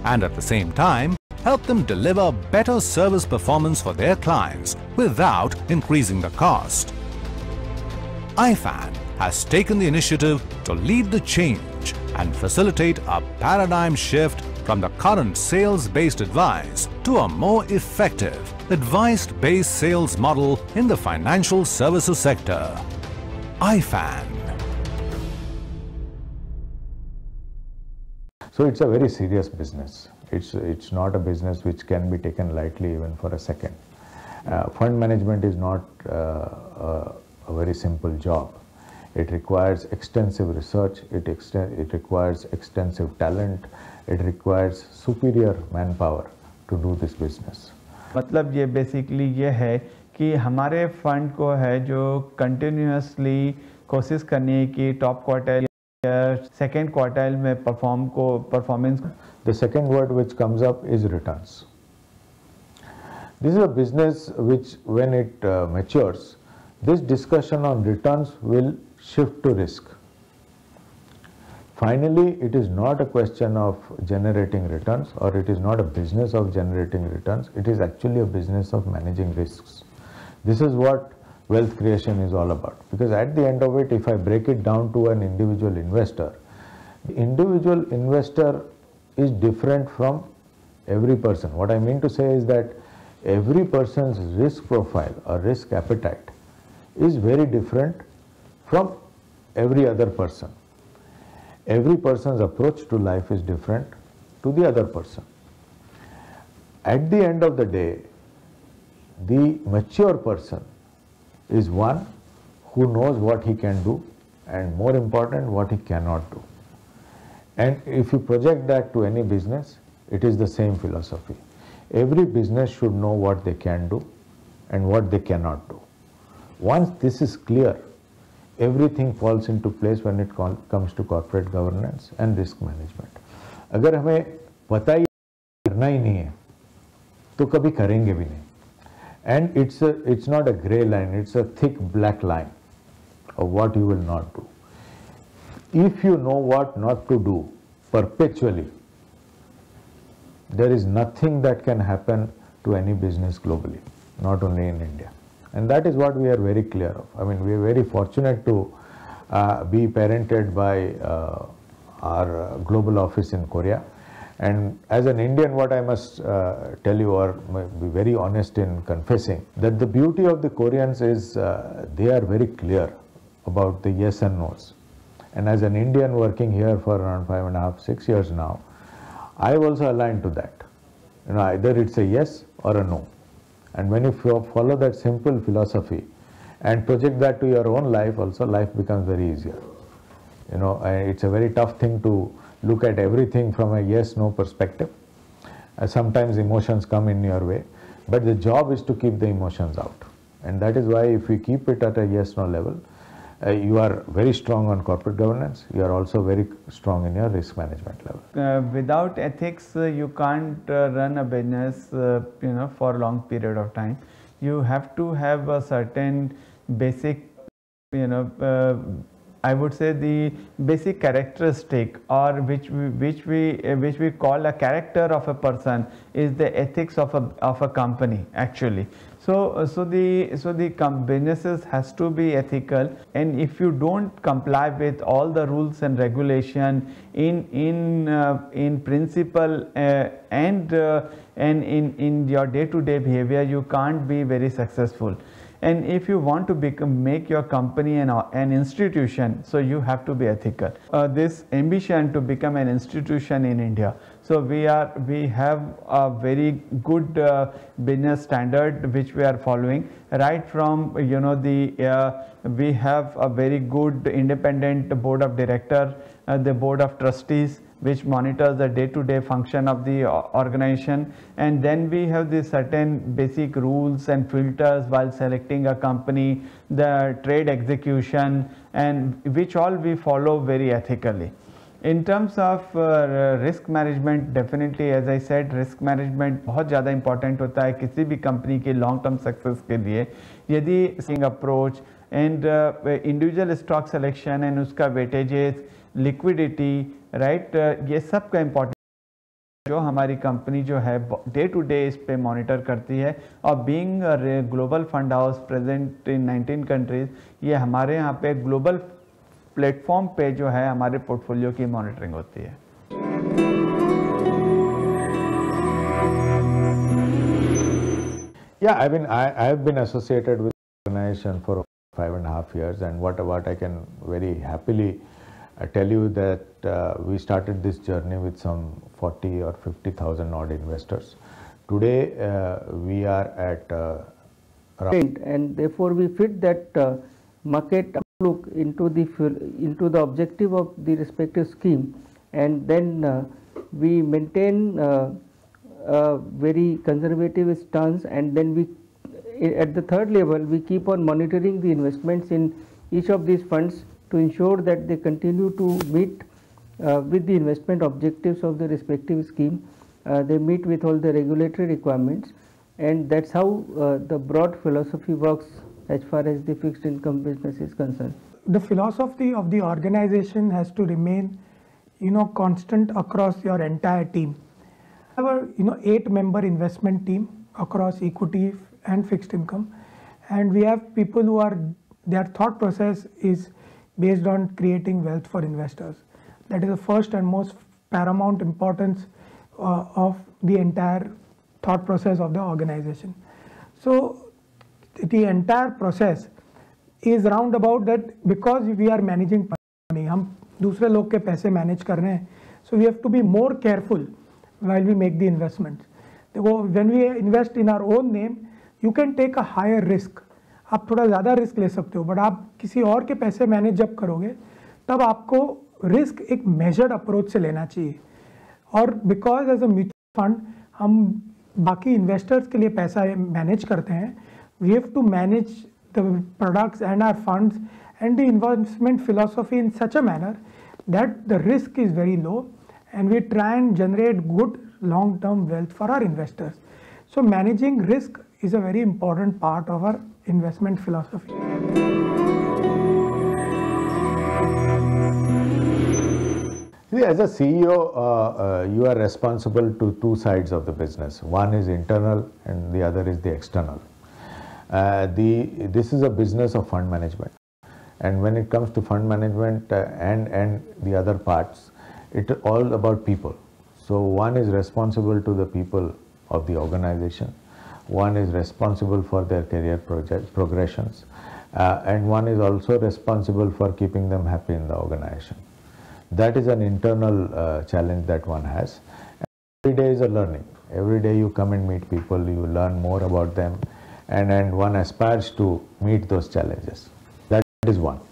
and at the same time help them deliver better service performance for their clients without increasing the cost. Ifan has taken the initiative to lead the change and facilitate a paradigm shift from the current sales-based advice to a more effective, advice-based sales model in the financial services sector. Ifan. So it's a very serious business. It's not a business which can be taken lightly even for a second. Fund management is not a very simple job. It requires extensive research, it requires extensive talent, it requires superior manpower to do this business. मतलब ये basically ये है कि हमारे fund को है जो continuously कोशिश करनी है कि टॉप क्वार्टाइल या सेकेंड क्वार्टाइल में performance. The second word which comes up is returns. This is a business which when it matures, this discussion on returns will shift to risk. Finally, it is not a question of generating returns, or it is not a business of generating returns. It is actually a business of managing risks. This is what wealth creation is all about. Because at the end of it, if I break it down to an individual investor, the individual investor is different from every person. What I mean to say is that every person's risk profile or risk appetite is very different from every other person. Every person's approach to life is different to the other person. At the end of the day, the mature person is one who knows what he can do and, more important, what he cannot do. And if you project that to any business, it is the same philosophy. Every business should know what they can do and what they cannot do. Once this is clear, everything falls into place when it comes to corporate governance and risk management. अगर हमें पता ही करना ही नहीं है, तो कभी करेंगे भी नहीं. And it's not a gray line, it's a thick black line of what you will not do. If you know what not to do perpetually, there is nothing that can happen to any business globally, not only in India. And that is what we are very clear of. I mean, we are very fortunate to be parented by our global office in Korea. And as an Indian, what I must tell you, or be very honest in confessing, that the beauty of the Koreans is they are very clear about the yes and no's. And as an Indian working here for around 5.5, 6 years now, I have also aligned to that. You know, either it's a yes or a no. And when you follow that simple philosophy and project that to your own life, also life becomes very easier. You know, it's a very tough thing to look at everything from a yes-no perspective. Sometimes emotions come in your way, but the job is to keep the emotions out. And that is why if we keep it at a yes-no level, you are very strong on corporate governance, you are also very strong in your risk management level. Without ethics, you can't run a business for a long period of time. You have to have a certain basic, I would say the basic characteristic, or which we call a character of a person, is the ethics of a company actually. So the businesses has to be ethical, and if you don't comply with all the rules and regulation in principle and in your day-to-day behavior, you can't be very successful. And if you want to make your company an institution, so you have to be ethical. This ambition to become an institution in India, so we have a very good business standard which we are following. Right from we have a very good independent board of director, the board of trustees, which monitors the day-to-day function of the organization, and then we have the certain basic rules and filters while selecting a company, the trade execution, and which all we follow very ethically. In terms of risk management, definitely as I said, risk management बहुत ज़्यादा important होता है किसी भी company के long term success के लिए. यदि approach and individual stock selection and उसका weightages, liquidity, right, ये सब का important जो हमारी कंपनी जो है डे टू डे इस पे मॉनिटर करती है, और being global fund house present in 19 countries, ये हमारे यहाँ पे ग्लोबल प्लेटफॉर्म पे जो है हमारे पोर्टफोलियो की मॉनिटरिंग होती है। Yeah, I mean, I have been associated with the organization for 5.5 years, and what I can very happily tell you that we started this journey with some 40 or 50,000 odd investors. Today we are at around, and therefore we fit that market outlook into the objective of the respective scheme, and then we maintain a very conservative stance, and then we at the third level we keep on monitoring the investments in each of these funds to ensure that they continue to meet with the investment objectives of the respective scheme. They meet with all the regulatory requirements, and that's how the broad philosophy works as far as the fixed income business is concerned. The philosophy of the organization has to remain, constant across your entire team. Our 8-member investment team across equity and fixed income, and we have people who are, their thought process is based on creating wealth for investors. That is the first and most paramount importance of the entire thought process of the organization. So the entire process is roundabout that, because we are managing money, हम दूसरे लोग के पैसे manage कर रहे हैं, so we have to be more careful while we make the investments. When we invest in our own name, you can take a higher risk. आप थोड़ा ज़्यादा रिस्क ले सकते हो, बट आप किसी और के पैसे मैनेज जब करोगे तब आपको रिस्क एक मेजर्ड अप्रोच से लेना चाहिए. और because as a mutual fund हम बाकी इन्वेस्टर्स के लिए पैसा मैनेज करते हैं, we have to manage the products and our funds and the investment philosophy in such a manner that the risk is very low, and we try and generate good long-term wealth for our investors. So managing risk is a very important part of our investment philosophy. See, as a CEO, you are responsible to two sides of the business. One is internal and the other is the external. This is a business of fund management, and when it comes to fund management and the other parts, it's all about people. So one is responsible to the people of the organization, one is responsible for their career progressions, and one is also responsible for keeping them happy in the organization. That is an internal challenge that one has. Every day is a learning. Every day you come and meet people, you learn more about them, and one aspires to meet those challenges. That is one.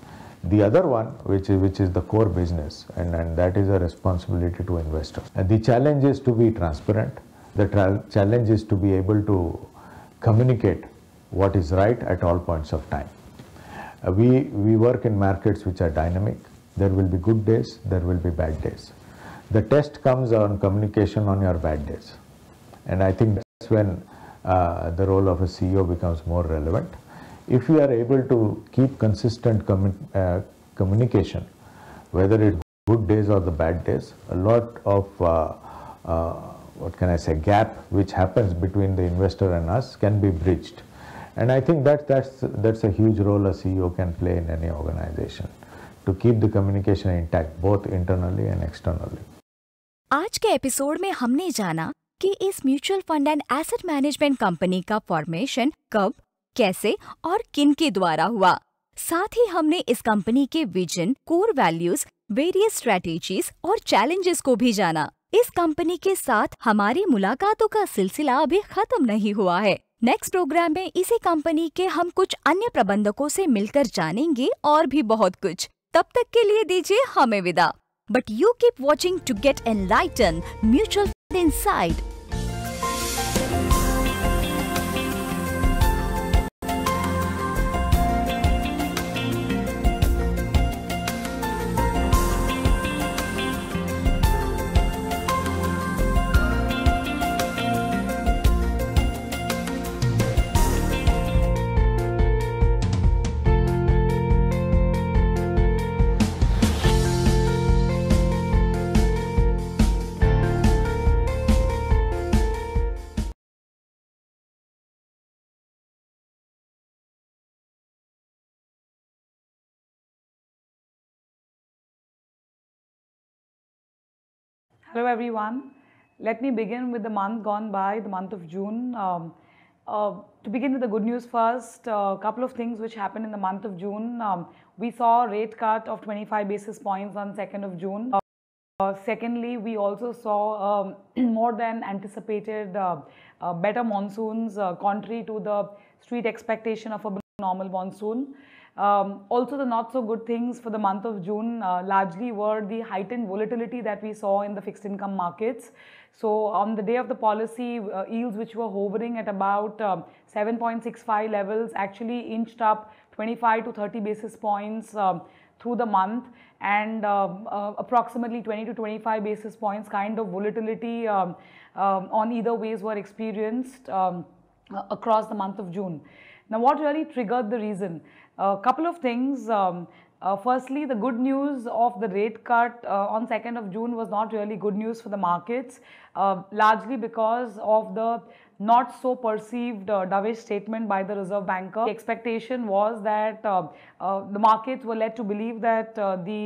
The other one, which is the core business, and that is a responsibility to investors. And the challenge is to be transparent. The challenge is to be able to communicate what is right at all points of time. We work in markets which are dynamic. There will be good days, there will be bad days. The test comes on communication on your bad days. And I think that's when the role of a CEO becomes more relevant. If we are able to keep consistent communication, whether it's good days or the bad days, a lot of what can I say, gap which happens between the investor and us can be bridged. And I think that's a huge role a CEO can play in any organization, to keep the communication intact both internally and externally. आज के episode में हमने जाना कि इस mutual fund and asset management company का formation कब, कैसे और किन के द्वारा हुआ. साथ ही हमने इस कंपनी के vision, core values, various strategies और चैलेंजेस को भी जाना. इस कंपनी के साथ हमारी मुलाकातों का सिलसिला अभी खत्म नहीं हुआ है. नेक्स्ट प्रोग्राम में इसी कंपनी के हम कुछ अन्य प्रबंधकों से मिलकर जानेंगे और भी बहुत कुछ. तब तक के लिए दीजिए हमें विदा. But you keep watching to get enlighten mutual fund inside. Hello everyone. Let me begin with the month gone by, the month of June. To begin with the good news first, a couple of things which happened in the month of June. We saw a rate cut of 25 basis points on 2nd of June. Secondly, we also saw more than anticipated better monsoons, contrary to the street expectation of a normal monsoon. Also, the not so good things for the month of June largely were the heightened volatility that we saw in the fixed income markets. So, on the day of the policy, yields which were hovering at about 7.65 levels actually inched up 25 to 30 basis points through the month, and approximately 20 to 25 basis points kind of volatility on either ways were experienced across the month of June. Now, what really triggered the reason? A couple of things. Firstly, the good news of the rate cut on 2nd of June was not really good news for the markets, largely because of the not so perceived dovish statement by the Reserve Banker. The expectation was that the markets were led to believe that the